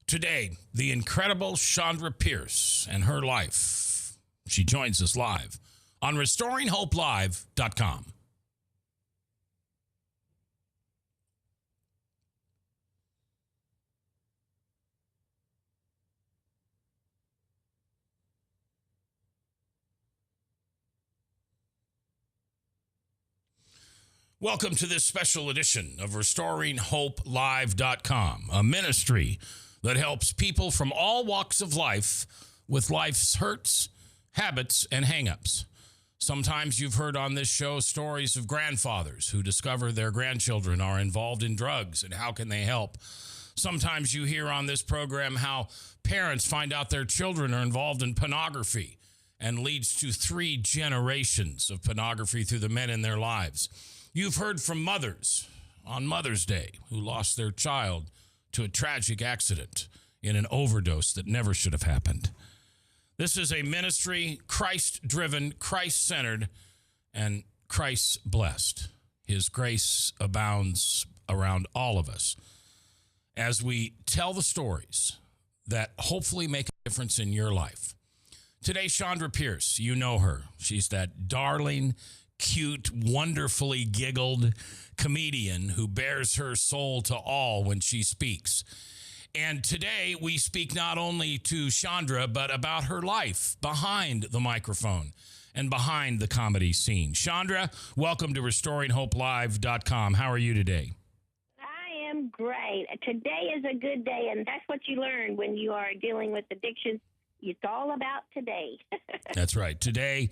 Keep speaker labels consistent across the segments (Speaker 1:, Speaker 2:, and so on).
Speaker 1: Today, the incredible Chandra Pierce and her life. She joins us live on RestoringHopeLive.com. Welcome to this special edition of RestoringHopeLive.com, a ministry that helps people from all walks of life with life's hurts, habits, and hang-ups. Sometimes you've heard on this show stories of grandfathers who discover their grandchildren are involved in drugs and how can they help. Sometimes you hear on this program how parents find out their children are involved in pornography and leads to 3 generations of pornography through the men in their lives. You've heard from mothers on Mother's Day who lost their child to a tragic accident in an overdose that never should have happened. This is a ministry, Christ-driven, Christ-centered, and Christ-blessed. His grace abounds around all of us as we tell the stories that hopefully make a difference in your life. Today, Chandra Pierce, you know her. She's that darling, cute, wonderfully giggled comedian who bears her soul to all when she speaks. And today we speak not only to Chandra, but about her life behind the microphone and behind the comedy scene. Chandra, welcome to RestoringHopeLive.com. How are you today?
Speaker 2: I am great. Today is a good day, and that's what you learn when you are dealing with addiction. It's all about today.
Speaker 1: That's right. Today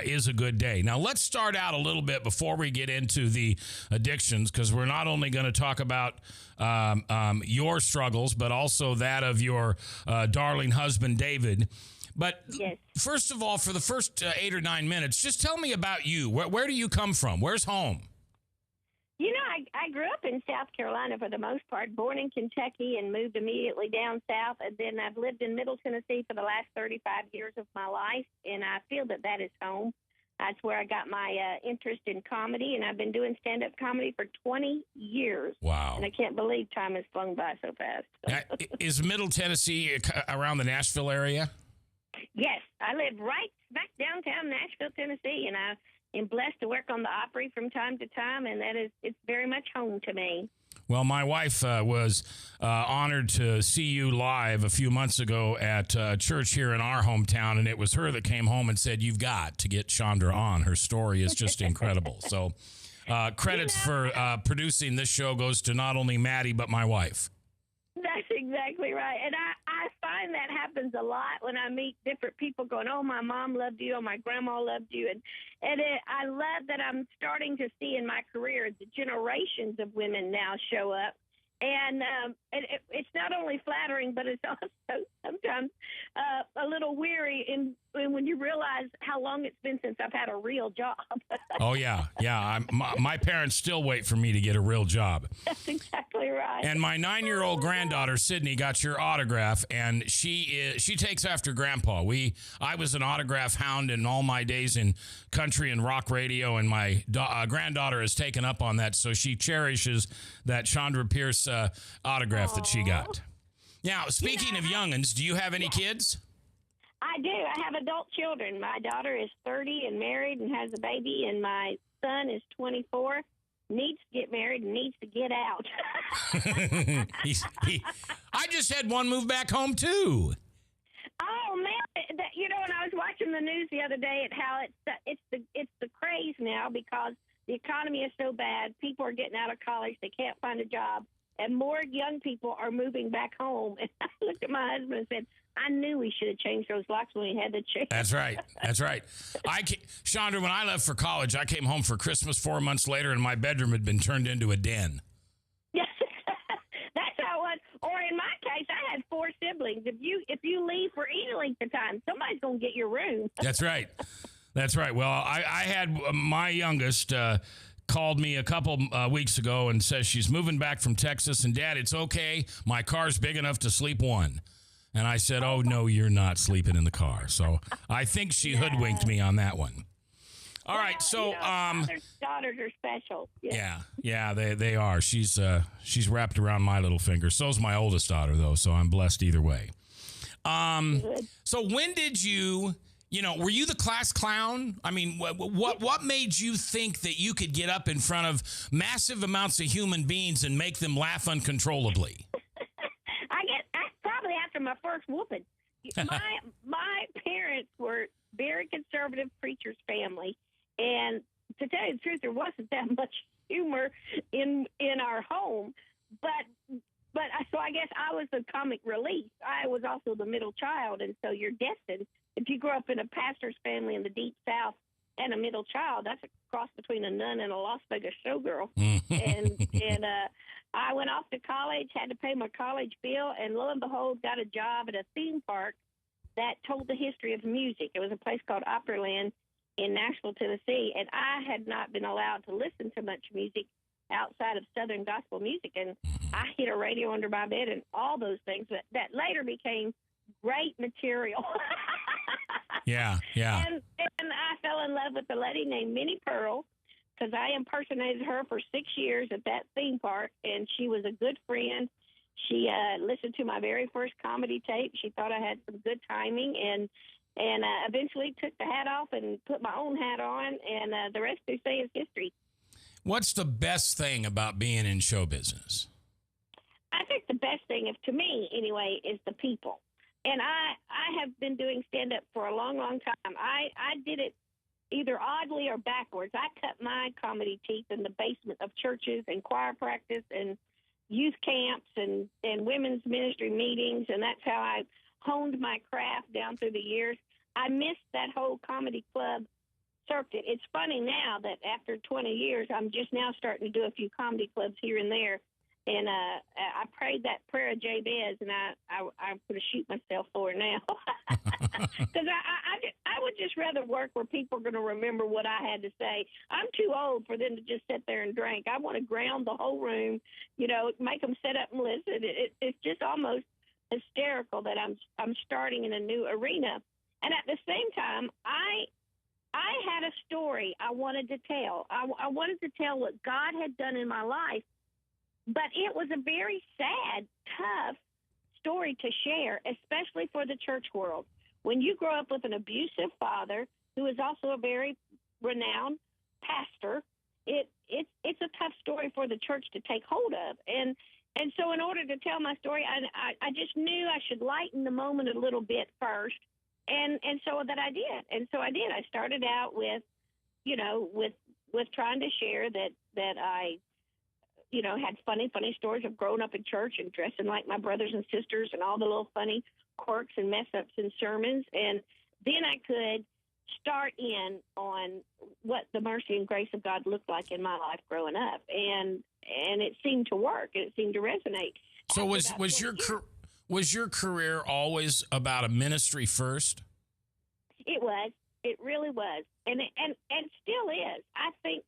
Speaker 1: is a good day. Now, let's start out a little bit before we get into the addictions, because we're not only going to talk about your struggles, but also that of your darling husband, David. But
Speaker 2: yes.
Speaker 1: First of all, for the first 8 or 9 minutes, just tell me about you. Where do you come from? Where's home?
Speaker 2: You know, I grew up in South Carolina for the most part, born in Kentucky and moved immediately down south. And then I've lived in Middle Tennessee for the last 35 years of my life, and I feel that that is home. That's where I got my interest in comedy, and I've been doing stand-up comedy for 20 years.
Speaker 1: Wow.
Speaker 2: And I can't believe time has flown by so fast.
Speaker 1: Now, is Middle Tennessee around the Nashville area?
Speaker 2: Yes, I live right smack downtown Nashville, Tennessee, and I am blessed to work on the Opry from time to time, and it's very much home to me.
Speaker 1: Well, my wife was honored to see you live a few months ago at church here in our hometown, and it was her that came home and said, "You've got to get Chandra on. Her story is just incredible." So credits for producing this show goes to not only Maddie, but my wife.
Speaker 2: That's exactly right. And I find that happens a lot when I meet different people going, "Oh, my mom loved you. Oh, my grandma loved you." I love that I'm starting to see in my career the generations of women now show up. And it's not only flattering, but it's also sometimes a little weary when you realize how long it's been since I've had a real job.
Speaker 1: Oh, yeah. Yeah. My parents still wait for me to get a real job.
Speaker 2: That's exactly right.
Speaker 1: And my 9-year-old granddaughter, Sydney, got your autograph, and she takes after Grandpa. I was an autograph hound in all my days in country and rock radio, and my granddaughter has taken up on that, so she cherishes that Chandra Pierce autograph that she got. Now, speaking of young'uns, do you have any kids?
Speaker 2: I do. I have adult children. My daughter is 30 and married and has a baby, and my son is 24, needs to get married and needs to get out.
Speaker 1: I just had one move back home, too.
Speaker 2: Oh, man. When I was watching the news the other day at how it's the craze now because the economy is so bad. People are getting out of college. They can't find a job. And more young people are moving back home. And I looked at my husband and said, I knew we should have changed those locks when we had the chance.
Speaker 1: That's right. That's right. Chandra, when I left for college, I came home for Christmas 4 months later, and my bedroom had been turned into a den.
Speaker 2: Yes, that's how it was. Or in my case, I had 4 siblings. If you leave for any length of time, somebody's going to get your room.
Speaker 1: That's right. That's right. Well, I had my youngest called me a couple weeks ago and says she's moving back from Texas, and Dad, it's okay. My car's big enough to sleep one. And I said, oh, no, you're not sleeping in the car. So I think she hoodwinked me on that one. All right, so
Speaker 2: daughters are special.
Speaker 1: Yeah, they are. She's wrapped around my little finger. So's my oldest daughter, though, so I'm blessed either way. So when did you were you the class clown? I mean, what made you think that you could get up in front of massive amounts of human beings and make them laugh uncontrollably?
Speaker 2: I guess probably after my first whooping. My parents were very conservative preacher's family, and to tell you the truth, there wasn't that much humor in our home. So I guess I was the comic relief. I was also the middle child, and so you're destined. If you grow up in a pastor's family in the Deep South and a middle child, that's a cross between a nun and a Las Vegas showgirl. and I went off to college, had to pay my college bill, and lo and behold, got a job at a theme park that told the history of music. It was a place called Opryland in Nashville, Tennessee, and I had not been allowed to listen to much music outside of Southern gospel music, and I hid a radio under my bed and all those things that later became great material.
Speaker 1: Yeah.
Speaker 2: And I fell in love with a lady named Minnie Pearl because I impersonated her for 6 years at that theme park, and she was a good friend. She listened to my very first comedy tape. She thought I had some good timing, and eventually took the hat off and put my own hat on, and the rest they say is history.
Speaker 1: What's the best thing about being in show business?
Speaker 2: I think the best thing, to me anyway, is the people. And I have been doing stand-up for a long, long time. I did it either oddly or backwards. I cut my comedy teeth in the basement of churches and choir practice and youth camps and women's ministry meetings, and that's how I honed my craft down through the years. I missed that whole comedy club circuit. It's funny now that after 20 years, I'm just now starting to do a few comedy clubs here and there. And I prayed that prayer of Jabez, and I'm going to shoot myself for it now. Because I would just rather work where people are going to remember what I had to say. I'm too old for them to just sit there and drink. I want to ground the whole room, make them sit up and listen. It's just almost hysterical that I'm starting in a new arena. And at the same time, I had a story I wanted to tell. I wanted to tell what God had done in my life. But it was a very sad, tough story to share, especially for the church world. When you grow up with an abusive father who is also a very renowned pastor, it's a tough story for the church to take hold of. And so in order to tell my story, I just knew I should lighten the moment a little bit first. And so that I did. And so I did. I started out with trying to share that I had funny stories of growing up in church and dressing like my brothers and sisters and all the little funny quirks and mess-ups in sermons. And then I could start in on what the mercy and grace of God looked like in my life growing up. And it seemed to work, and it seemed to resonate.
Speaker 1: So was your career always about a ministry first?
Speaker 2: It was. It really was. And still is. I think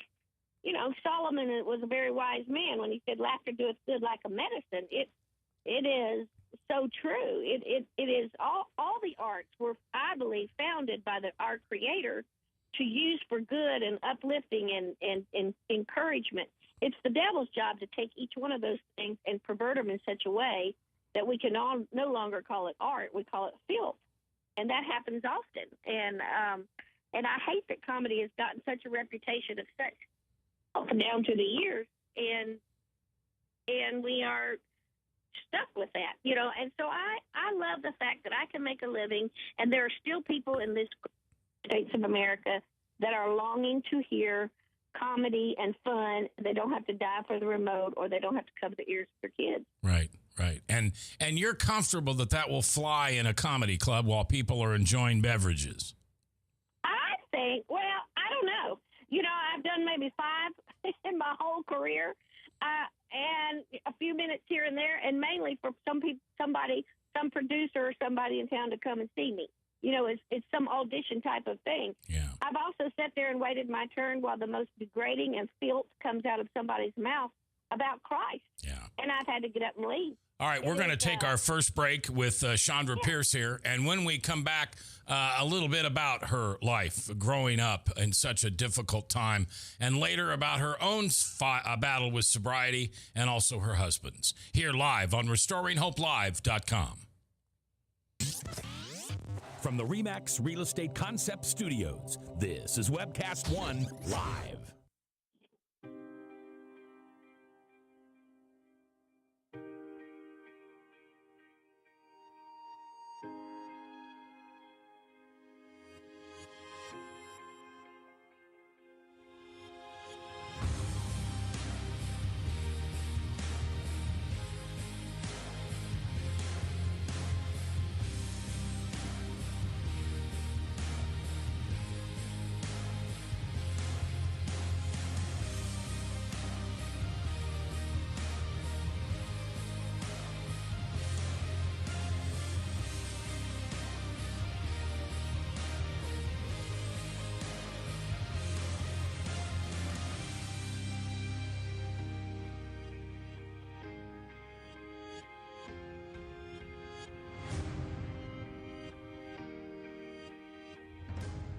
Speaker 2: Solomon was a very wise man when he said, laughter doeth good like a medicine. It is so true. It is all the arts were, I believe, founded by our Creator to use for good and uplifting and encouragement. It's the devil's job to take each one of those things and pervert them in such a way that we can no longer call it art. We call it filth. And that happens often. And I hate that comedy has gotten such a reputation of such down to the years, and we are stuck with that, and so I love the fact that I can make a living, and there are still people in this States of America that are longing to hear comedy and fun. They don't have to die for the remote, or they don't have to cover the ears of their kids.
Speaker 1: Right. And you're comfortable that will fly in a comedy club while people are enjoying beverages?
Speaker 2: I think, well, I don't know. I've done maybe 5 in my whole career, and a few minutes here and there, and mainly for some producer or somebody in town to come and see me. It's some audition type of thing.
Speaker 1: Yeah.
Speaker 2: I've also sat there and waited my turn while the most degrading and filth comes out of somebody's mouth about Christ.
Speaker 1: Yeah.
Speaker 2: And I've had to get up and leave.
Speaker 1: All right, we're going to take our first break with Chandra Pierce here. And when we come back, a little bit about her life growing up in such a difficult time, and later about her own battle with sobriety and also her husband's. Here live on RestoringHopeLive.com.
Speaker 3: From the RE/MAX Real Estate Concept Studios, this is Webcast One Live.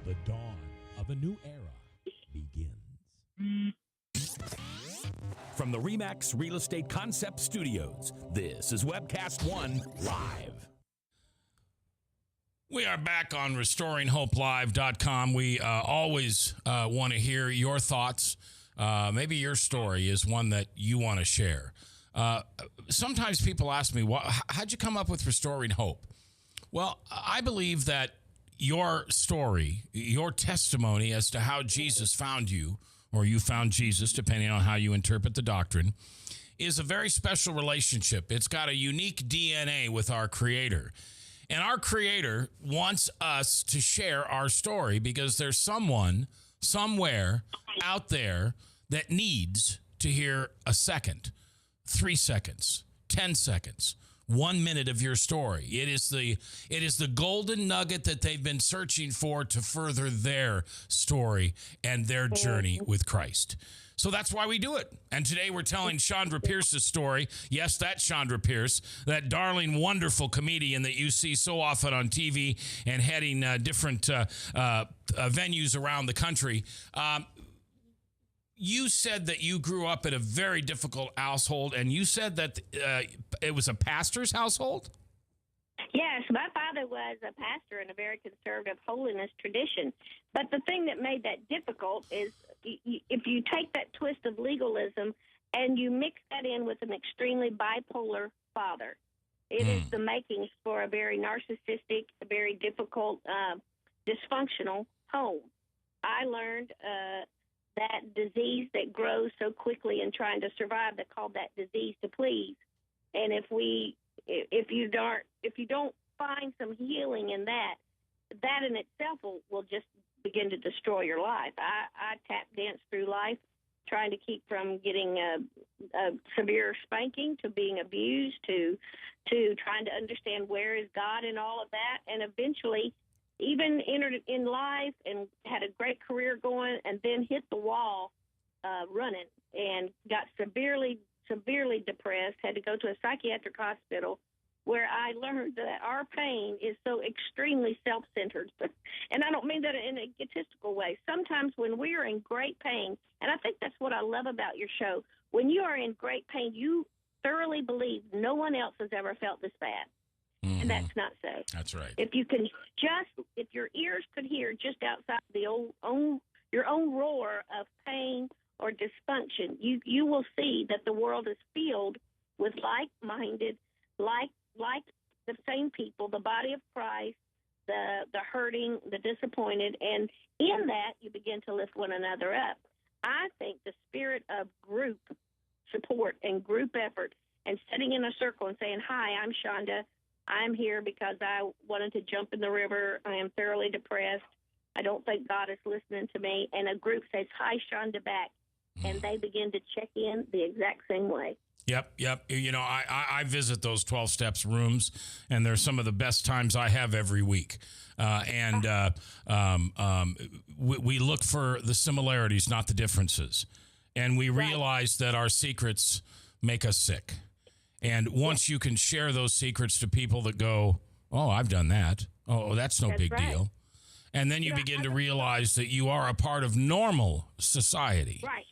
Speaker 3: The dawn of a new era begins. From the RE/MAX Real Estate Concept Studios, this is Webcast One Live.
Speaker 1: We are back on RestoringHopeLive.com. We always want to hear your thoughts. Maybe your story is one that you want to share. Sometimes people ask me, how'd you come up with Restoring Hope? Well, I believe that your story, your testimony as to how Jesus found you, or you found Jesus, depending on how you interpret the doctrine, is a very special relationship. It's got a unique DNA with our Creator. And our Creator wants us to share our story because there's someone, somewhere out there that needs to hear a second, 3 seconds, 10 seconds, 1 minute of your story. It is the golden nugget that they've been searching for to further their story and their journey with Christ. So that's why we do it. And today we're telling Chandra Pierce's story. Yes, that's Chandra Pierce, that darling, wonderful comedian that you see so often on TV and heading different venues around the country. You said that you grew up in a very difficult household, and you said that it was a pastor's household?
Speaker 2: Yes, my father was a pastor in a very conservative holiness tradition. But the thing that made that difficult is if you take that twist of legalism and you mix that in with an extremely bipolar father, it is the makings for a very narcissistic, a very difficult, dysfunctional home. I learned that disease that grows so quickly in trying to survive, they call that disease to please. And if you don't find some healing in that in itself will just begin to destroy your life. I tap dance through life, trying to keep from getting a severe spanking, to being abused, to trying to understand where is God in all of that, and eventually even entered in life and had a great career going, and then hit the wall running and got severely depressed, had to go to a psychiatric hospital, where I learned that our pain is so extremely self-centered. And I don't mean that in an egotistical way. Sometimes when we are in great pain, and I think that's what I love about your show, when you are in great pain, you thoroughly believe no one else has ever felt this bad. Mm-hmm. And that's not so.
Speaker 1: That's right.
Speaker 2: If your ears could hear just outside your own roar of pain or dysfunction, you will see that the world is filled with like-minded, like the same people, the body of Christ, the hurting, the disappointed, and in that you begin to lift one another up. I think the spirit of group support and group effort and sitting in a circle and saying, "Hi, I'm Shonda. I'm here because I wanted to jump in the river. I am thoroughly depressed. I don't think God is listening to me." And a group says, "Hi, Shonda," back, and they begin to check in the exact same way.
Speaker 1: Yep. You know, I visit those 12 steps rooms, and they're some of the best times I have every week. We look for the similarities, not the differences. And we realize that our secrets make us sick. And once you can share those secrets to people that go, oh, I've done that. Oh, that's no big deal. And then you begin to realize that you are a part of normal society.
Speaker 2: Right.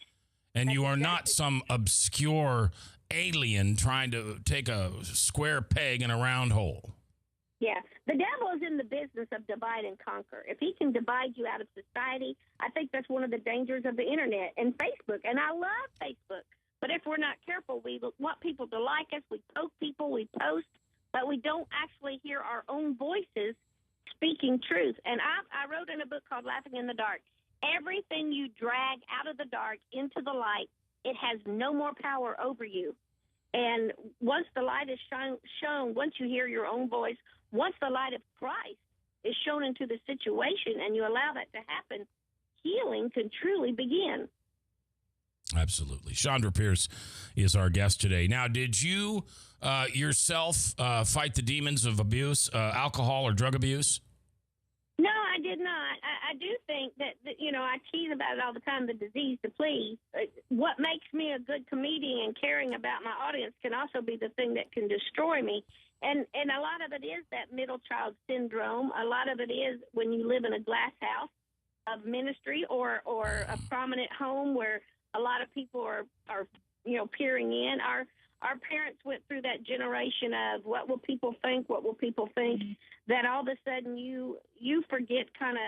Speaker 1: And you are not some obscure alien trying to take a square peg in a round hole.
Speaker 2: Yeah. The devil is in the business of divide and conquer. If he can divide you out of society, I think that's one of the dangers of the internet and Facebook. And I love Facebook. But if we're not careful, we want people to like us. We poke people, we post, but we don't actually hear our own voices speaking truth. And I wrote in a book called Laughing in the Dark, everything you drag out of the dark into the light, it has no more power over you. And once the light is shown, once you hear your own voice, once the light of Christ is shown into the situation and you allow that to happen, healing can truly begin.
Speaker 1: Absolutely. Chandra Pierce is our guest today. Now, did you yourself fight the demons of abuse, alcohol or drug abuse?
Speaker 2: No, I did not. I do think that, I tease about it all the time, the disease to please. What makes me a good comedian and caring about my audience can also be the thing that can destroy me. And a lot of it is that middle child syndrome. A lot of it is when you live in a glass house of ministry or a prominent home where a lot of people are peering in. Our parents went through that generation of what will people think, that all of a sudden you forget kind of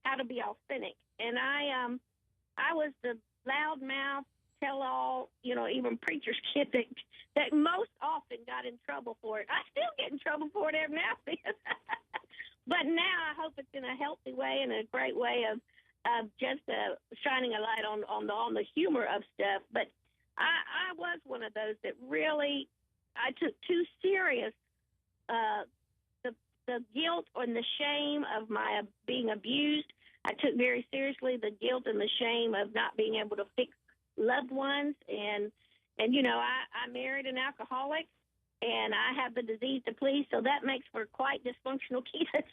Speaker 2: how to be authentic. And I was the loudmouth, tell-all, even preacher's kid that most often got in trouble for it. I still get in trouble for it every now and then. But now I hope it's in a healthy way and a great way of just shining a light on the humor of stuff. But I was one of those that really, I took too serious the guilt and the shame of my being abused. I took very seriously the guilt and the shame of not being able to fix loved ones. And I married an alcoholic, and I have the disease to please, so that makes for quite dysfunctional kids.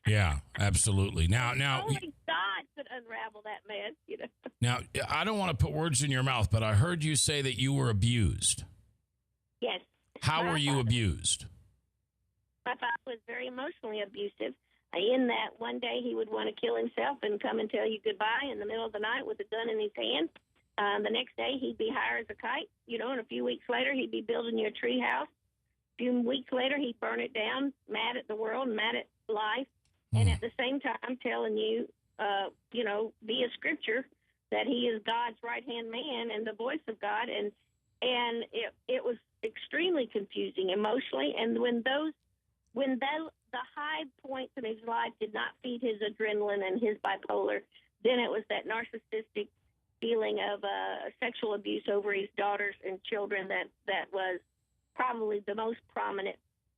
Speaker 1: Yeah, absolutely. Now,
Speaker 2: only God could unravel that mess.
Speaker 1: Now, I don't want to put words in your mouth, but I heard you say that you were abused.
Speaker 2: Yes.
Speaker 1: How were you abused?
Speaker 2: My father was very emotionally abusive. In that one day he would want to kill himself and come and tell you goodbye in the middle of the night with a gun in his hand. The next day he'd be high as a kite, and a few weeks later he'd be building you a tree house. A few weeks later he'd burn it down, mad at the world, mad at life, and at the same time telling you, via scripture, that he is God's right-hand man and the voice of God. And it was extremely confusing emotionally. And when the high points in his life did not feed his adrenaline and his bipolar, then it was that narcissistic feeling of sexual abuse over his daughters and children that was probably the most prominent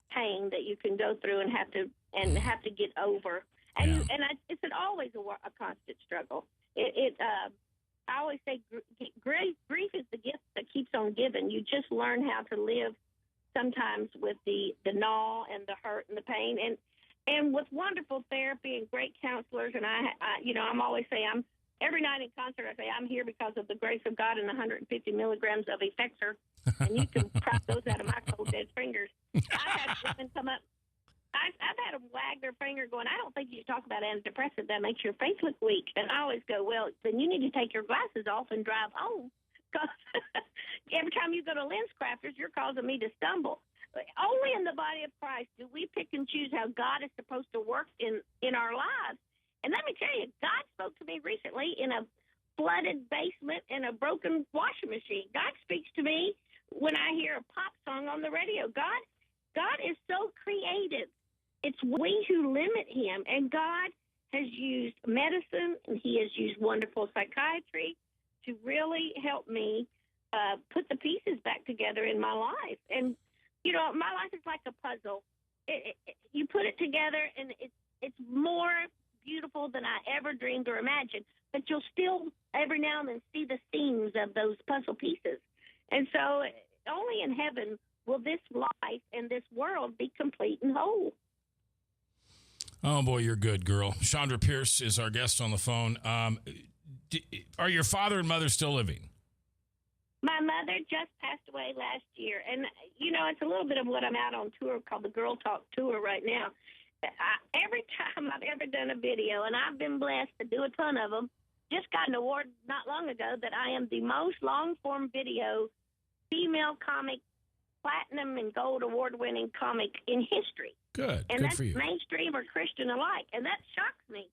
Speaker 2: pain that you can go through and have to get over. And it's always a constant struggle. I always say grief is the gift that keeps on giving. You just learn how to live sometimes with the gnaw and the hurt and the pain, and with wonderful therapy and great counselors. And I'm always saying, every night in concert I say I'm here because of the grace of God and 150 milligrams of Effexor, and you can pry those out of my cold dead fingers. I've had women come up. I've had them wag their finger going, I don't think you should talk about antidepressant. That makes your face look weak. And I always go, well, then you need to take your glasses off and drive home. Because every time you go to LensCrafters, you're causing me to stumble. Only in the body of Christ do we pick and choose how God is supposed to work in our lives. And let me tell you, God spoke to me recently in a flooded basement and a broken washing machine. God speaks to me when I hear a pop song on the radio. God is so creative. It's we who limit him. And God has used medicine, and he has used wonderful psychiatry to really help me put the pieces back together in my life. And, my life is like a puzzle. You put it together, and it's more beautiful than I ever dreamed or imagined. But you'll still, every now and then, see the seams of those puzzle pieces. And so only in heaven will this life and this world be complete and whole.
Speaker 1: Oh, boy, you're good, girl. Chandra Pierce is our guest on the phone. Are your father and mother still living?
Speaker 2: My mother just passed away last year, and it's a little bit of what I'm out on tour called the Girl Talk Tour right now. Every time I've ever done a video, and I've been blessed to do a ton of them, just got an award not long ago that I am the most long-form video female comic, platinum and gold award-winning comic in history.
Speaker 1: Good.
Speaker 2: And
Speaker 1: Good
Speaker 2: that's
Speaker 1: for you.
Speaker 2: mainstream or Christian alike, and that shocks me.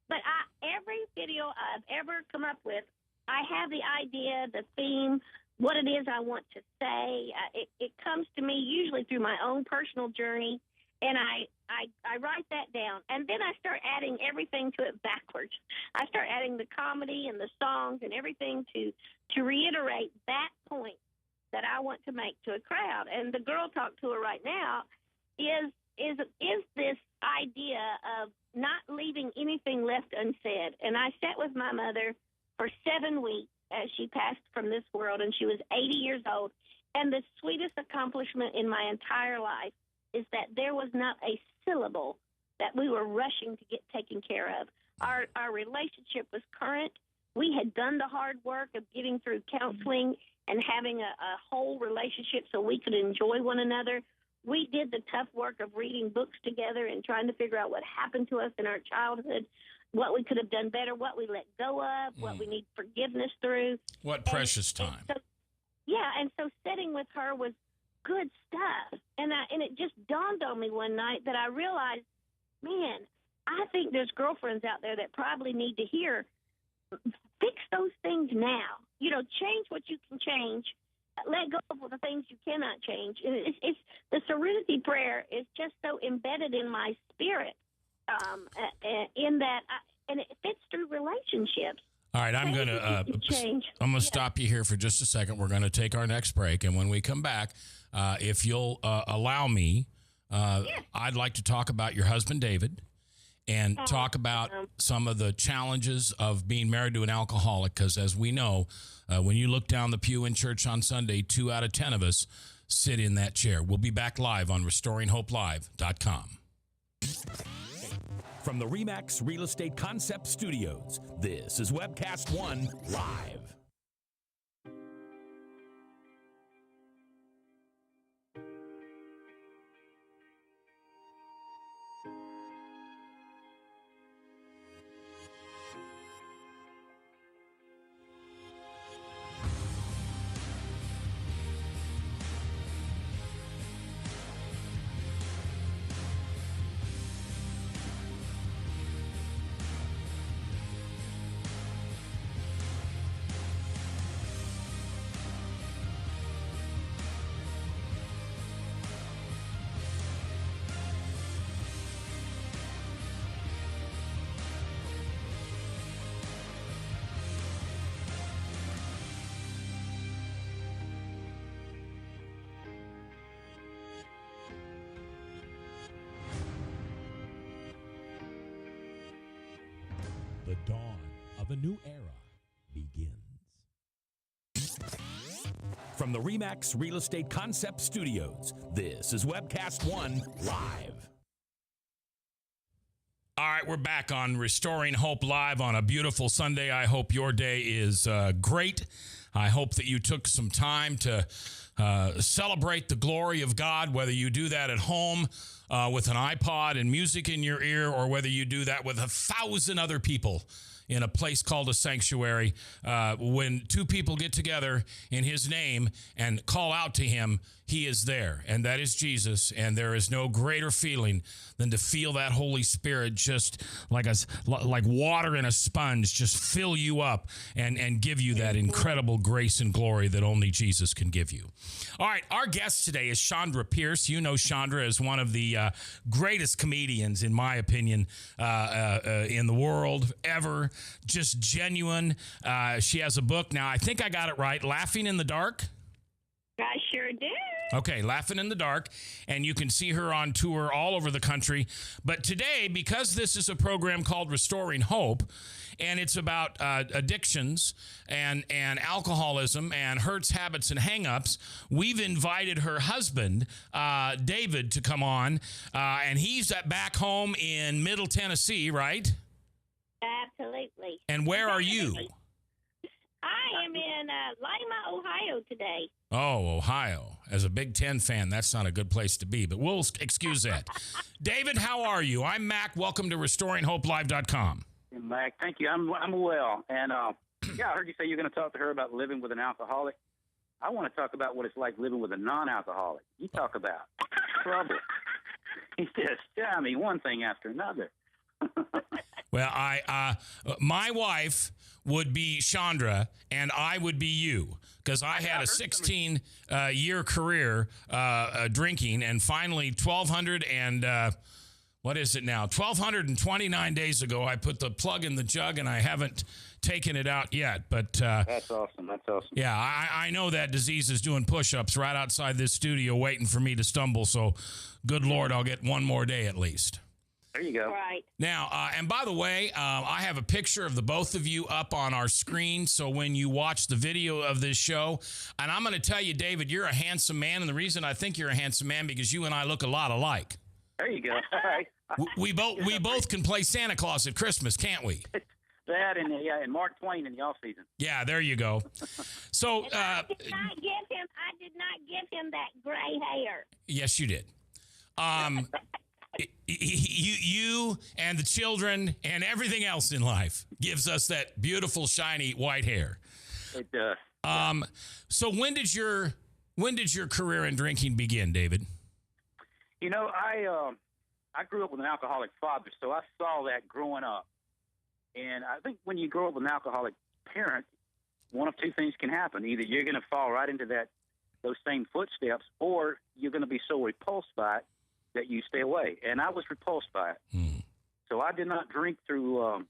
Speaker 2: But every video I've ever come up with, I have the idea, the theme, what it is I want to say. It comes to me usually through my own personal journey, and I write that down. And then I start adding everything to it backwards. I start adding the comedy and the songs and everything to reiterate that point that I want to make to a crowd. And the Girl Talk Tour right now is this idea of not leaving anything left unsaid. And I sat with my mother for 7 weeks as she passed from this world, and she was 80 years old. And the sweetest accomplishment in my entire life is that there was not a syllable that we were rushing to get taken care of. Our relationship was current. We had done the hard work of getting through counseling and having a whole relationship so we could enjoy one another. We did the tough work of reading books together and trying to figure out what happened to us in our childhood, what we could have done better, what we let go of, what we need forgiveness through.
Speaker 1: What precious time.
Speaker 2: And so sitting with her was good stuff. And it just dawned on me one night that I realized, man, I think there's girlfriends out there that probably need to hear, fix those things now. Change what you can change. Let go of the things you cannot change. It's the Serenity Prayer is just so embedded in my spirit, in that, and it fits through relationships.
Speaker 1: All right, I'm gonna stop you here for just a second. We're gonna take our next break, and when we come back, if you'll allow me, I'd like to talk about your husband David, and talk about some of the challenges of being married to an alcoholic. Because as we know, when you look down the pew in church on Sunday, 2 out of 10 of us sit in that chair. We'll be back live on RestoringHopeLive.com.
Speaker 3: From the RE/MAX Real Estate Concept Studios, this is Webcast One Live. The dawn of a new era begins. From the RE/MAX Real Estate Concept Studios, this is Webcast One Live.
Speaker 1: All right, we're back on Restoring Hope Live on a beautiful Sunday. I hope your day is great. I hope that you took some time to celebrate the glory of God, whether you do that at home with an iPod and music in your ear, or whether you do that with 1,000 other people in a place called a sanctuary. When two people get together in his name and call out to him, he is there, and that is Jesus. And there is no greater feeling than to feel that Holy Spirit just like water in a sponge, just fill you up and give you that incredible grace and glory that only Jesus can give you. All right, our guest today is Chandra Pierce. You know Chandra as one of the greatest comedians, in my opinion, in the world ever. Just genuine. She has a book now. I think I got it right. Laughing in the Dark.
Speaker 2: I sure do.
Speaker 1: Okay, Laughing in the Dark, and you can see her on tour all over the country. But today, because this is a program called Restoring Hope, and it's about addictions and alcoholism and hurts, habits, and hang-ups, we've invited her husband, David, to come on, and he's back home in Middle Tennessee, right?
Speaker 2: Absolutely.
Speaker 1: And where are you?
Speaker 2: I I am in Lima, Ohio today.
Speaker 1: Oh, Ohio. As a Big Ten fan, that's not a good place to be, but we'll excuse that. David, how are you? I'm Mac. Welcome to RestoringHopeLive.com.
Speaker 4: Mac, thank you. I'm well. And, yeah, I heard you say you're going to talk to her about living with an alcoholic. I want to talk about what it's like living with a non-alcoholic. You talk about trouble. He says, yeah, I mean, one thing after another.
Speaker 1: Well, my wife would be Chandra, and I would be you, because I had a 16-year career drinking, and finally 1,200 and what is it now? 1,229 days ago, I put the plug in the jug, and I haven't taken it out yet. But
Speaker 4: that's awesome. That's awesome.
Speaker 1: Yeah, I know that disease is doing push-ups right outside this studio, waiting for me to stumble. So, good Lord, I'll get one more day at least.
Speaker 4: There you go.
Speaker 2: Right.
Speaker 1: Now, and by the way, I have a picture of the both of you up on our screen. So when you watch the video of this show, and I'm going to tell you, David, you're a handsome man. And the reason I think you're a handsome man, because you and I look a lot alike.
Speaker 4: There you go. All right.
Speaker 1: We both can play Santa Claus at Christmas, can't we?
Speaker 4: That and Mark Twain in the off season.
Speaker 1: Yeah, there you go. So
Speaker 2: I did not give him that gray hair.
Speaker 1: Yes, you did. You and the children and everything else in life gives us that beautiful, shiny white hair.
Speaker 4: It does.
Speaker 1: So when did your career in drinking begin, David?
Speaker 4: You know, I grew up with an alcoholic father, so I saw that growing up. And I think when you grow up with an alcoholic parent, one of two things can happen. Either you're going to fall right into those same footsteps, or you're going to be so repulsed by it that you stay away. And I was repulsed by it. So I did not drink through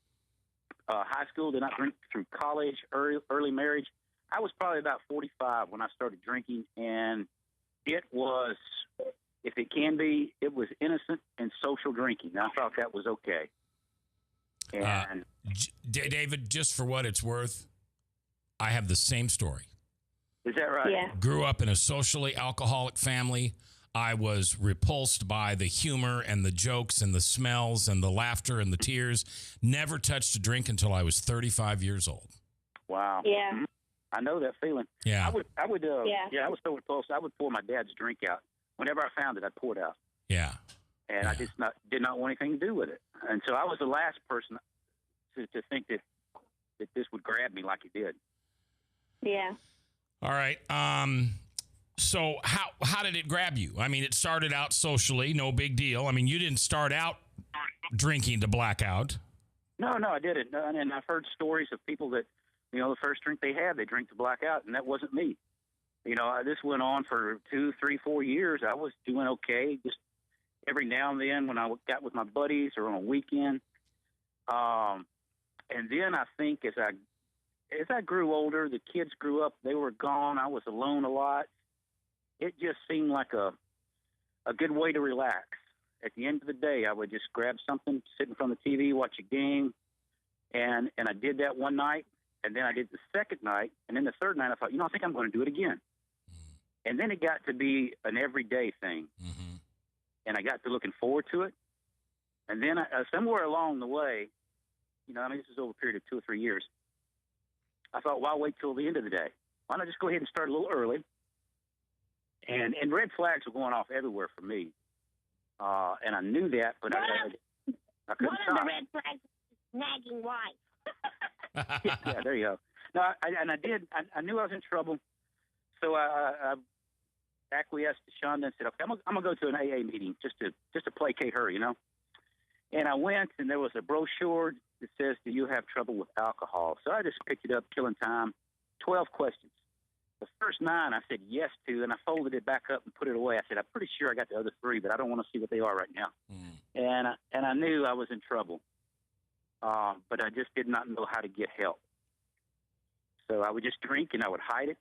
Speaker 4: high school, did not drink through college, early marriage. I was probably about 45 when I started drinking, and it was, if it can be, it was innocent and social drinking. I thought that was okay. And
Speaker 1: David, just for what it's worth, I have the same story.
Speaker 4: Is that right?
Speaker 2: Yeah.
Speaker 1: Grew up in a socially alcoholic family. I was repulsed by the humor and the jokes and the smells and the laughter and the tears. Never touched a drink until I was 35 years old.
Speaker 4: Wow.
Speaker 2: Yeah.
Speaker 4: Mm-hmm. I know that feeling.
Speaker 1: Yeah.
Speaker 4: I was so repulsed. I would pour my dad's drink out. Whenever I found it, I'd pour it out.
Speaker 1: Yeah.
Speaker 4: And I just did not want anything to do with it. And so I was the last person to think that this would grab me like it did.
Speaker 2: Yeah.
Speaker 1: All right. So how did it grab you? I mean, it started out socially, no big deal. I mean, you didn't start out drinking to black out.
Speaker 4: No, I didn't. And I've heard stories of people that, you know, the first drink they had, they drink to black out, and that wasn't me. You know, this went on for 2, 3, 4 years. I was doing okay, just every now and then when I got with my buddies or on a weekend. And then I think as I grew older, the kids grew up, they were gone. I was alone a lot. It just seemed like a good way to relax. At the end of the day, I would just grab something, sit in front of the TV, watch a game. And I did that one night, and then I did the second night. And then the third night, I thought, I think I'm going to do it again. And then it got to be an everyday thing.
Speaker 1: Mm-hmm.
Speaker 4: And I got to looking forward to it. And then somewhere along the way, this is over a period of 2 or 3 years, I thought, why wait till the end of the day? Why not just go ahead and start a little early? And red flags were going off everywhere for me. And I knew that, but I couldn't stop.
Speaker 2: One of the red flags is nagging wife.
Speaker 4: Yeah, there you go. No, I knew I was in trouble. So I acquiesced to Shonda and said, okay, I'm going to go to an AA meeting just to placate her, And I went, and there was a brochure that says, do you have trouble with alcohol? So I just picked it up, killing time, 12 questions. The first 9 I said yes to, and I folded it back up and put it away. I said, I'm pretty sure I got the other 3, but I don't want to see what they are right now. And I knew I was in trouble, but I just did not know how to get help. So I would just drink, and I would hide it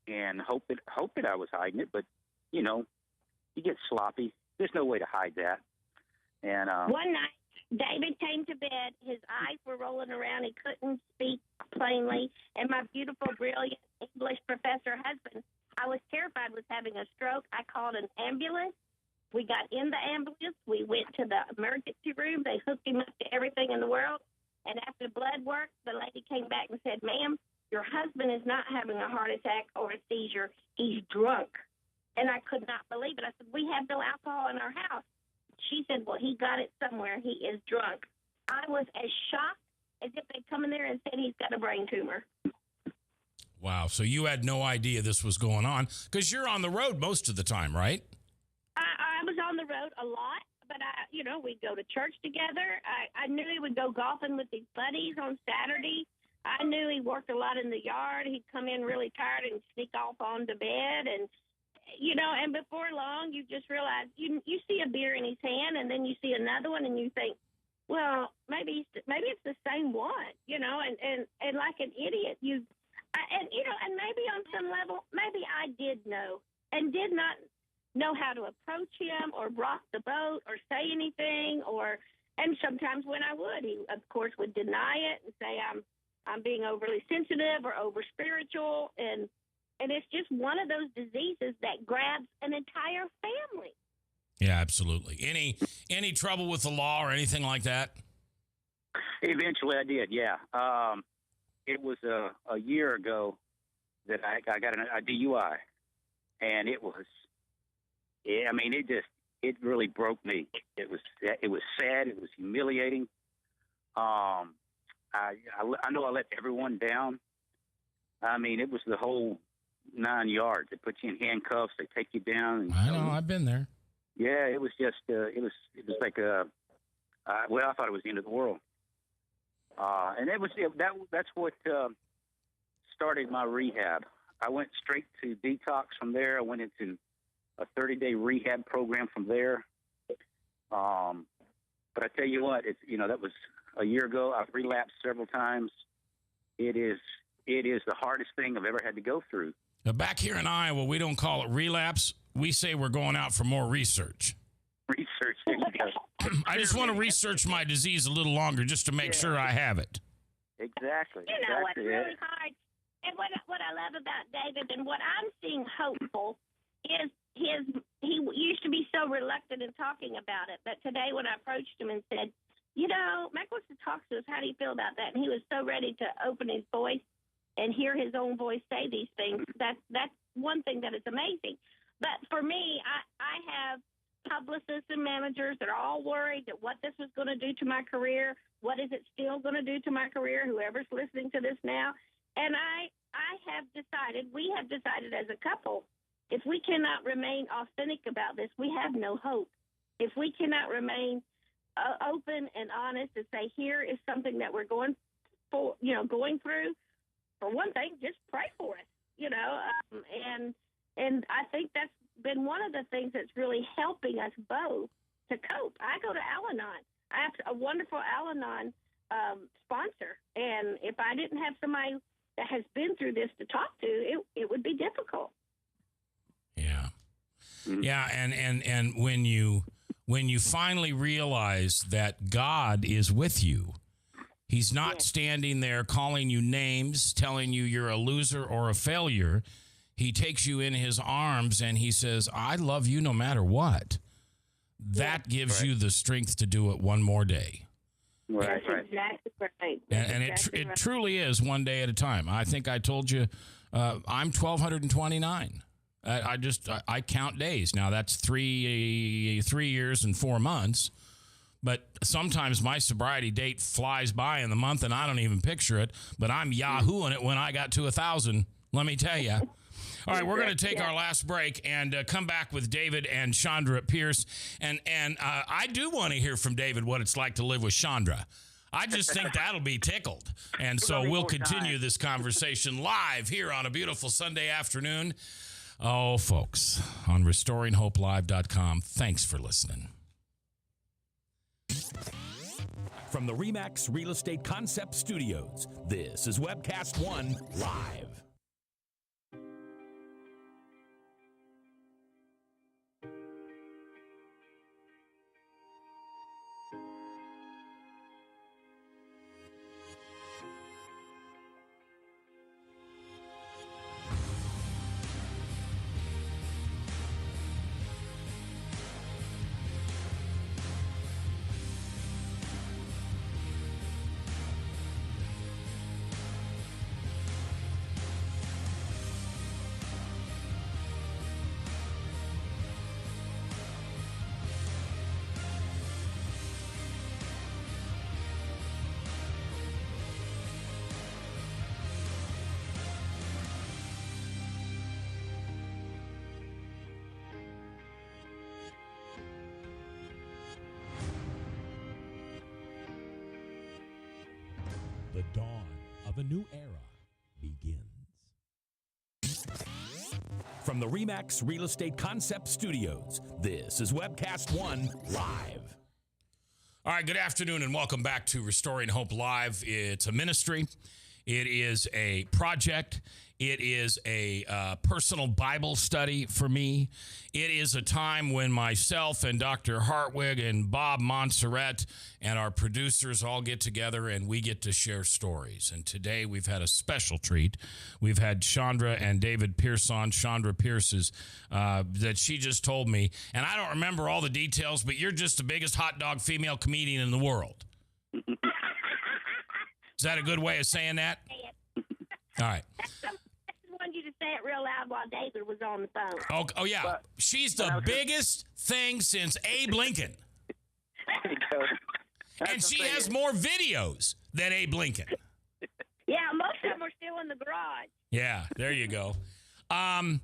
Speaker 4: and hope that I was hiding it. But, you get sloppy. There's no way to hide that. And
Speaker 2: one night, David came to bed. His eyes were rolling around. He couldn't speak plainly. And my beautiful, brilliant English professor husband, I was terrified, was having a stroke. I called an ambulance. We got in the ambulance. We went to the emergency room. They hooked him up to everything in the world. And after blood work, the lady came back and said, ma'am, your husband is not having a heart attack or a seizure. He's drunk. And I could not believe it. I said, we have no alcohol in our house. She said, well, he got it somewhere. He is drunk. I was as shocked as if they'd come in there and said he's got a brain tumor.
Speaker 1: Wow. So you had no idea this was going on because you're on the road most of the time, right?
Speaker 2: I was on the road a lot, but we'd go to church together. I knew he would go golfing with his buddies on Saturday. I knew he worked a lot in the yard. He'd come in really tired and sneak off onto bed. And, and before long, you just realize you see a beer in his hand, and then you see another one, and you think, well, maybe it's the same one, and like an idiot, and maybe on some level, maybe I did know and did not know how to approach him or rock the boat or say anything, and sometimes when I would, he of course would deny it and say I'm being overly sensitive or over spiritual, and it's just one of those diseases that grabs an entire family.
Speaker 1: Yeah, absolutely. Any trouble with the law or anything like that?
Speaker 4: Eventually, I did. Yeah. It was a year ago that I got a DUI, and it was. Yeah, I mean, it really broke me. It was sad. It was humiliating. I know I let everyone down. I mean, it was the whole 9 yards. They put you in handcuffs. They take you down. And,
Speaker 1: I know. I've been there.
Speaker 4: Yeah, it was just it was like I thought it was the end of the world. And that's what started my rehab. I went straight to detox from there. I went into a 30-day rehab program from there. But I tell you what, that was a year ago. I've relapsed several times. It is the hardest thing I've ever had to go through.
Speaker 1: Now, back here in Iowa, we don't call it relapse. We say we're going out for more research.
Speaker 4: Research, there you go.
Speaker 1: I just want to research my disease a little longer just to make sure I have it.
Speaker 4: Exactly.
Speaker 2: What's really hard, and what I love about David and what I'm seeing hopeful is he used to be so reluctant in talking about it, but today when I approached him and said, Mac wants to talk to us, how do you feel about that? And he was so ready to open his voice and hear his own voice say these things. That's one thing that is amazing. But for me, I have publicists and managers that are all worried that what this was going to do to my career, what is it still going to do to my career, whoever's listening to this now. And we have decided as a couple, if we cannot remain authentic about this, we have no hope. If we cannot remain open and honest and say, here is something that we're going through, for one thing, just pray for us, and I think that's been one of the things that's really helping us both to cope. I go to Al-Anon. I have a wonderful Al-Anon sponsor, and if I didn't have somebody that has been through this to talk to, it would be difficult.
Speaker 1: Yeah. Yeah, and when you finally realize that God is with you, He's not standing there calling you names, telling you you're a loser or a failure. He takes you in His arms and He says, I love you no matter what. That gives you the strength to do it one more day.
Speaker 4: Right,
Speaker 2: That's exactly right.
Speaker 1: And it truly is one day at a time. I think I told you I'm 1,229. I count days. Now that's 3 years and 4 months. But sometimes my sobriety date flies by in the month and I don't even picture it. But I'm yahooing it when I got to 1,000. Let me tell you. All right, we're going to take our last break and come back with David and Chandra Pierce. And I do want to hear from David what it's like to live with Chandra. I just think that'll be tickled. And so we'll continue this conversation live here on a beautiful Sunday afternoon. Oh, folks, on RestoringHopeLive.com. Thanks for listening.
Speaker 3: From the RE/MAX Real Estate Concept Studios, this is Webcast One Live. The dawn of a new era begins. From the RE/MAX Real Estate Concept Studios, this is Webcast One Live.
Speaker 1: All right, good afternoon and welcome back to Restoring Hope Live. It's a ministry. It is a project. It is a personal Bible study for me. It is a time when myself and Dr. Hartwig and Bob Montserrat and our producers all get together and we get to share stories. And today we've had a special treat. We've had Chandra and David Pierce on. Chandra Pierce's that she just told me, and I don't remember all the details, but you're just the biggest hot dog female comedian in the world. Is that a good way of saying that? All right.
Speaker 2: I wanted you to say it real loud while David was on the phone.
Speaker 1: Oh yeah. She's the biggest thing since Abe Lincoln. And she has more videos than Abe Lincoln.
Speaker 2: Yeah, most of them are still in the garage.
Speaker 1: Yeah, there you go. On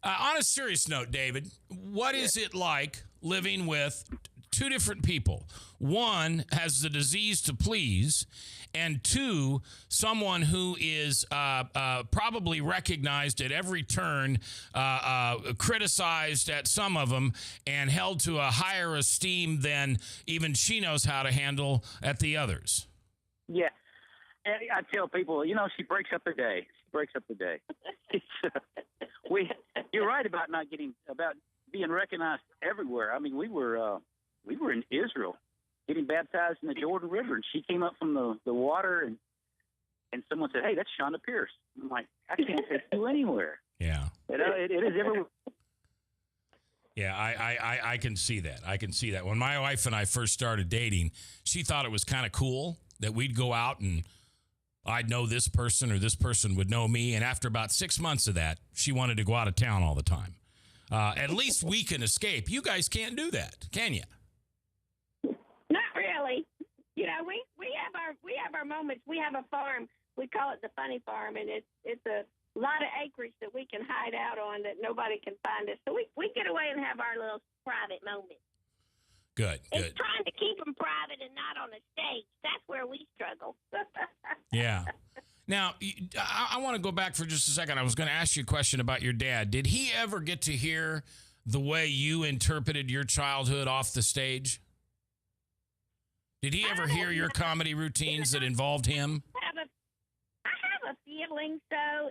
Speaker 1: a serious note, David, what is it like living with two different people? One has the disease to please, and two, someone who is probably recognized at every turn, criticized at some of them, and held to a higher esteem than even she knows how to handle at the others.
Speaker 4: Yeah. And I tell people, she breaks up the day. She breaks up the day. You're right about about being recognized everywhere. I mean, we were in Israel getting baptized in the Jordan River, and she came up from the water, and someone said, "Hey, that's Shonda Pierce." I'm like, I can't take you anywhere.
Speaker 1: Yeah.
Speaker 4: It is everywhere.
Speaker 1: Yeah, I can see that. I can see that. When my wife and I first started dating, she thought it was kind of cool that we'd go out and I'd know this person or this person would know me. And after about 6 months of that, she wanted to go out of town all the time. At least we can escape. You guys can't do that, can you?
Speaker 2: Not really. We have our moments. We have a farm. We call it the Funny Farm, and it's a lot of acreage that we can hide out on that nobody can find us. So we get away and have our little private moments.
Speaker 1: Good.
Speaker 2: It's trying to keep them private and not on a stage. That's where we struggle.
Speaker 1: Yeah. Now, I want to go back for just a second. I was going to ask you a question about your dad. Did he ever get to hear the way you interpreted your childhood off the stage? Did he ever hear your comedy routines that involved him?
Speaker 2: I have a feeling so.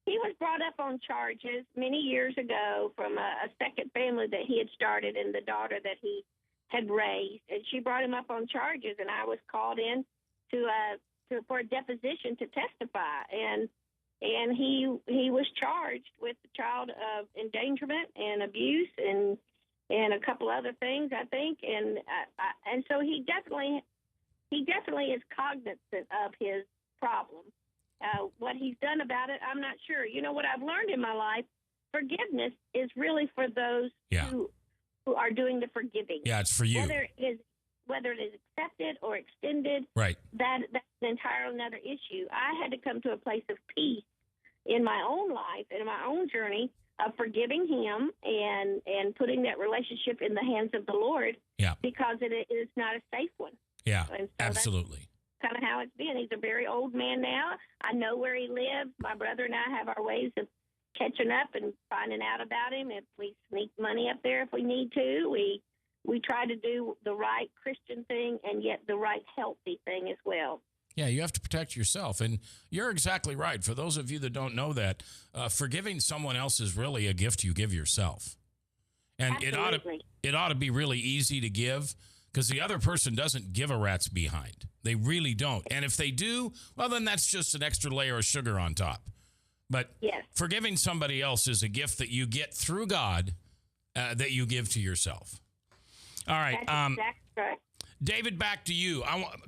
Speaker 2: He was brought up on charges many years ago from a second family that he had started and the daughter that he had raised. And she brought him up on charges, and I was called in for a deposition to testify. And he was charged with the child endangerment and abuse and a couple other things, I think. And so he definitely is cognizant of his problem. What he's done about it, I'm not sure. You know what I've learned in my life? Forgiveness is really for those who are doing the forgiving.
Speaker 1: Yeah, it's for you.
Speaker 2: Whether it is accepted or extended,
Speaker 1: right?
Speaker 2: That's an entirely another issue. I had to come to a place of peace in my own life and in my own journey of forgiving him and putting that relationship in the hands of the Lord.
Speaker 1: Yeah.
Speaker 2: Because it is not a safe one.
Speaker 1: Yeah, so absolutely.
Speaker 2: Kind of how it's been. He's a very old man now. I know where he lives. My brother and I have our ways of catching up and finding out about him. If we sneak money up there if we need to, we try to do the right Christian thing and yet the right healthy thing as well.
Speaker 1: Yeah, you have to protect yourself. And you're exactly right. For those of you that don't know that, forgiving someone else is really a gift you give yourself. And it ought to be really easy to give, because the other person doesn't give a rat's behind. They really don't. And if they do, well, then that's just an extra layer of sugar on top. But forgiving somebody else is a gift that you get through God that you give to yourself. All right.
Speaker 2: That's exactly right.
Speaker 1: David, back to you.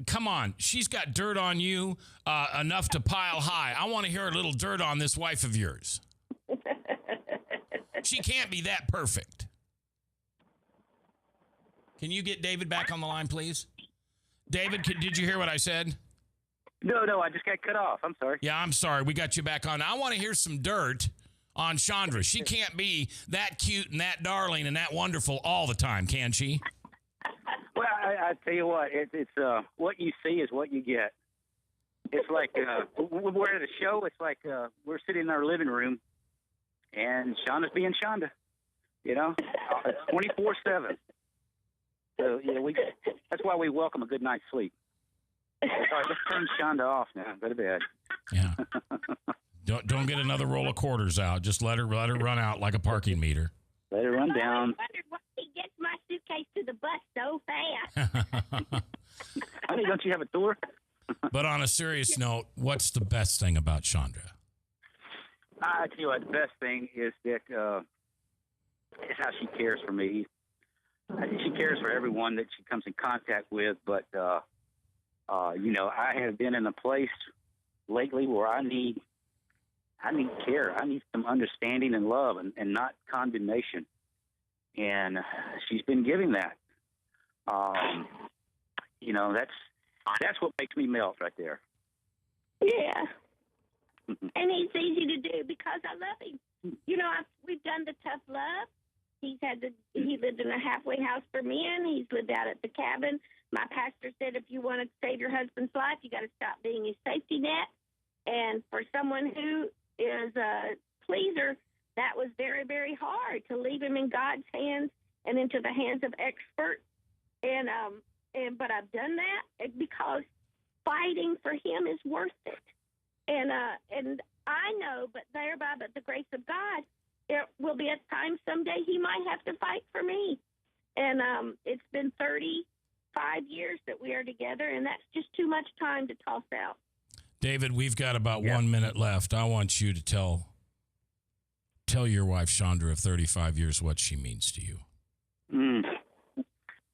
Speaker 1: Come on. She's got dirt on you enough to pile high. I want to hear a little dirt on this wife of yours. She can't be that perfect. Can you get David back on the line, please? David, did you hear what I said?
Speaker 4: No, I just got cut off. I'm sorry.
Speaker 1: Yeah, I'm sorry. We got you back on. I want to hear some dirt on Chandra. She can't be that cute and that darling and that wonderful all the time, can she?
Speaker 4: Well, I tell you what, it's what you see is what you get. It's like we're at a show. It's like we're sitting in our living room, and Shonda's being Shonda. You know, it's 24/7. So yeah, that's why we welcome a good night's sleep. All right, let's turn Shonda off now. Go to bed.
Speaker 1: Yeah. Don't get another roll of quarters out. Just let her run out like a parking meter.
Speaker 4: Let her run down.
Speaker 2: I wondered why he gets my suitcase to the bus so fast.
Speaker 4: Honey, don't you have a tour?
Speaker 1: But on a serious note, what's the best thing about Chandra?
Speaker 4: I tell you what, the best thing is that is how she cares for me. She cares for everyone that she comes in contact with, but you know, I have been in a place lately where I need care. I need some understanding and love, and not condemnation. And she's been giving that. You know, that's what makes me melt right there.
Speaker 2: Yeah. And he's easy to do because I love him. You know, we've done the tough love. He lived in a halfway house for men. He's lived out at the cabin. My pastor said, if you want to save your husband's life, you got to stop being his safety net. And for someone who is a pleaser, that was very, very hard to leave him in God's hands and into the hands of experts. But I've done that because fighting for him is worth it. And I know, but the grace of God, there will be a time someday he might have to fight for me. And it's been 35 years that we are together, and that's just too much time to toss out.
Speaker 1: David, we've got about 1 minute left. I want you to tell your wife, Chandra, of 35 years, what she means to you.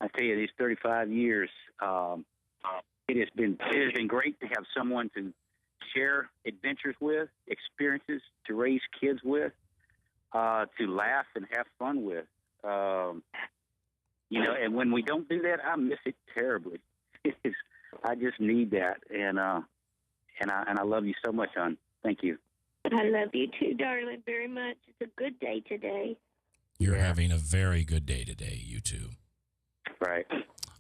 Speaker 4: I tell you, these 35 years, it has been great to have someone to share adventures with, experiences to raise kids with, to laugh and have fun with. You know, and when we don't do that, I miss it terribly. I just need that, and I love you so much, hon. Thank you.
Speaker 2: I love you too, darling, very much. It's a good day today.
Speaker 1: You're having a very good day today, you two.
Speaker 4: Right.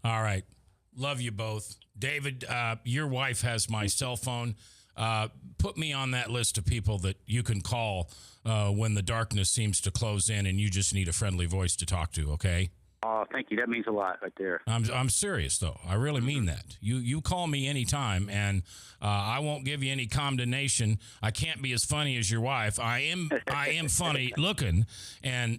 Speaker 1: All right. Love you both. David, your wife has my cell phone. Put me on that list of people that you can call when the darkness seems to close in and you just need a friendly voice to talk to, okay?
Speaker 4: Oh, thank you. That means a lot right there.
Speaker 1: I'm serious, though. I really mean that. You call me anytime, and I won't give you any condemnation. I can't be as funny as your wife. I am funny looking,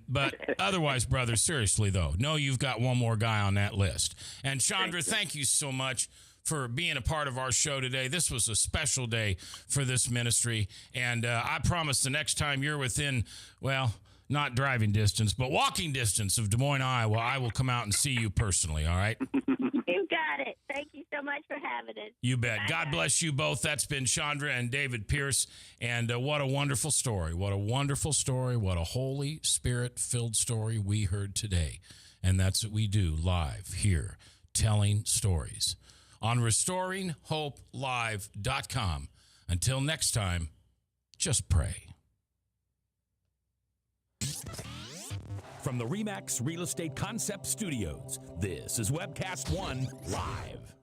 Speaker 1: but otherwise, brother, seriously, though, know you've got one more guy on that list. And Chandra, thank you so much for being a part of our show today. This was a special day for this ministry, and I promise the next time you're within, well, not driving distance, but walking distance of Des Moines, Iowa, I will come out and see you personally, all right?
Speaker 2: You got it. Thank you so much for having us.
Speaker 1: You bet. God bless you both. That's been Chandra and David Pierce, and what a wonderful story. What a wonderful story. What a Holy Spirit-filled story we heard today. And that's what we do live here, telling stories on RestoringHopeLive.com. Until next time, just pray.
Speaker 3: From the RE/MAX Real Estate Concept Studios, this is Webcast One Live.